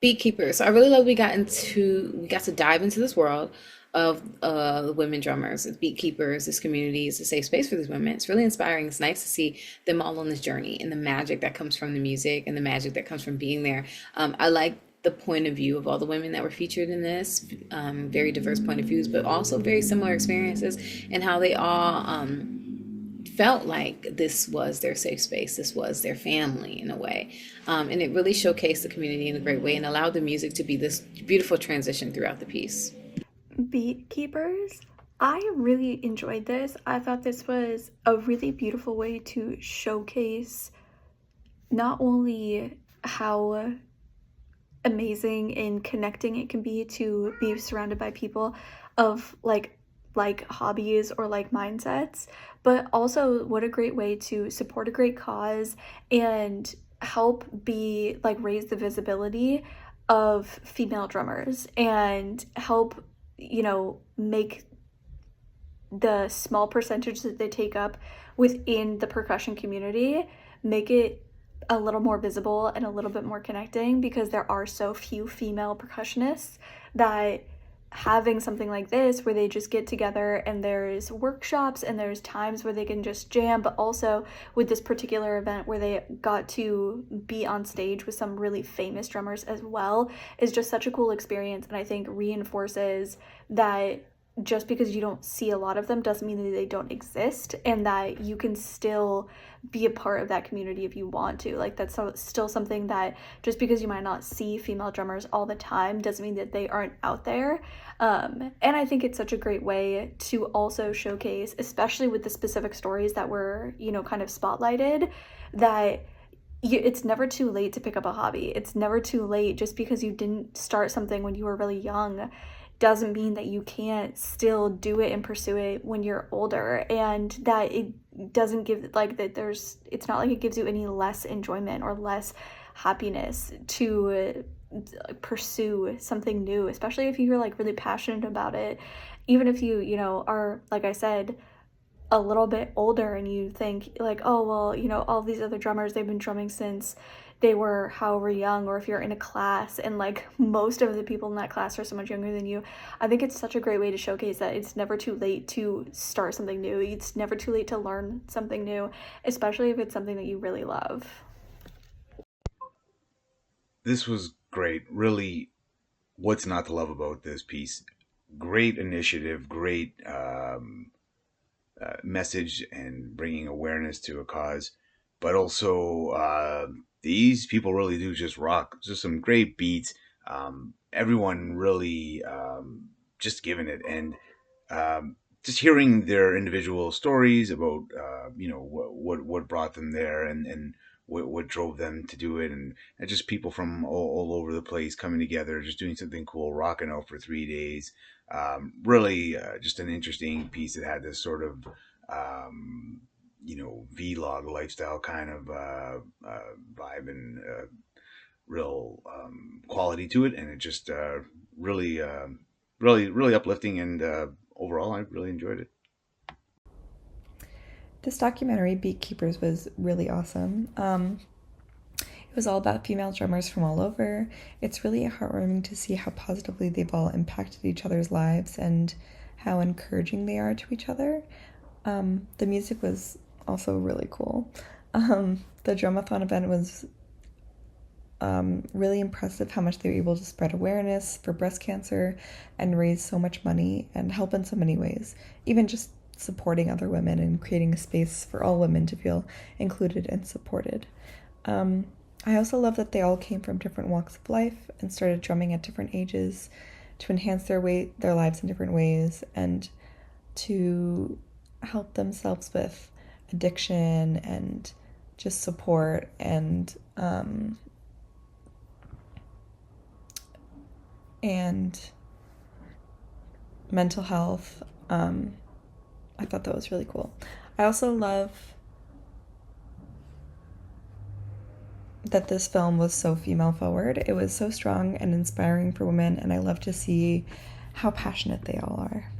Beekeepers. So I really love we got to dive into this world of the women drummers, the beekeepers, this community is a safe space for these women. It's really inspiring. It's nice to see them all on this journey and the magic that comes from the music and the magic that comes from being there. I like the point of view of all the women that were featured in this, very diverse point of views, but also very similar experiences and how they all felt like this was their safe space, this was their family in a way. And it really showcased the community in a great way and allowed the music to be this beautiful transition throughout the piece. Beat Keepers. I really enjoyed this. I thought this was a really beautiful way to showcase not only how amazing and connecting it can be to be surrounded by people of like hobbies or like mindsets, but also what a great way to support a great cause and help be like raise the visibility of female drummers and help, make the small percentage that they take up within the percussion community, make it a little more visible and a little bit more connecting, because there are so few female percussionists that having something like this where they just get together and there's workshops and there's times where they can just jam, but also with this particular event where they got to be on stage with some really famous drummers as well, is just such a cool experience, and I think reinforces that just because you don't see a lot of them doesn't mean that they don't exist, and that you can still be a part of that community if you want to. Like, that's still something that just because you might not see female drummers all the time doesn't mean that they aren't out there. And I think it's such a great way to also showcase, especially with the specific stories that were, kind of spotlighted, that it's never too late to pick up a hobby. It's never too late. Just because you didn't start something when you were really young doesn't mean that you can't still do it and pursue it when you're older, and that it doesn't give like that there's it's not like it gives you any less enjoyment or less happiness to pursue something new, especially if you're like really passionate about it. Even if you are, like I said, a little bit older and you think like, oh well, all these other drummers, they've been drumming since they were however young, or if you're in a class and like most of the people in that class are so much younger than you, I think it's such a great way to showcase that it's never too late to start something new. It's never too late to learn something new, especially if it's something that you really love. This was great. Really, what's not to love about this piece? Great initiative, great message, and bringing awareness to a cause. But also, these people really do just rock. Just some great beats. Everyone really just giving it, and just hearing their individual stories about what brought them there, and what drove them to do it, and just people from all over the place coming together, just doing something cool, rocking out for 3 days. Really, just an interesting piece that had this sort of vlog lifestyle kind of vibe, and real quality to it, and it just really, really uplifting, and overall, I really enjoyed it. This documentary, Beekeepers, was really awesome. It was all about female drummers from all over. It's really heartwarming to see how positively they've all impacted each other's lives and how encouraging they are to each other. The music was also really cool. The drumathon event was really impressive how much they were able to spread awareness for breast cancer and raise so much money and help in so many ways. Even just supporting other women and creating a space for all women to feel included and supported. I also love that they all came from different walks of life and started drumming at different ages to enhance their lives in different ways and to help themselves with addiction and just support and mental health. I thought that was really cool. I also love that this film was so female forward. It was so strong and inspiring for women, and I love to see how passionate they all are.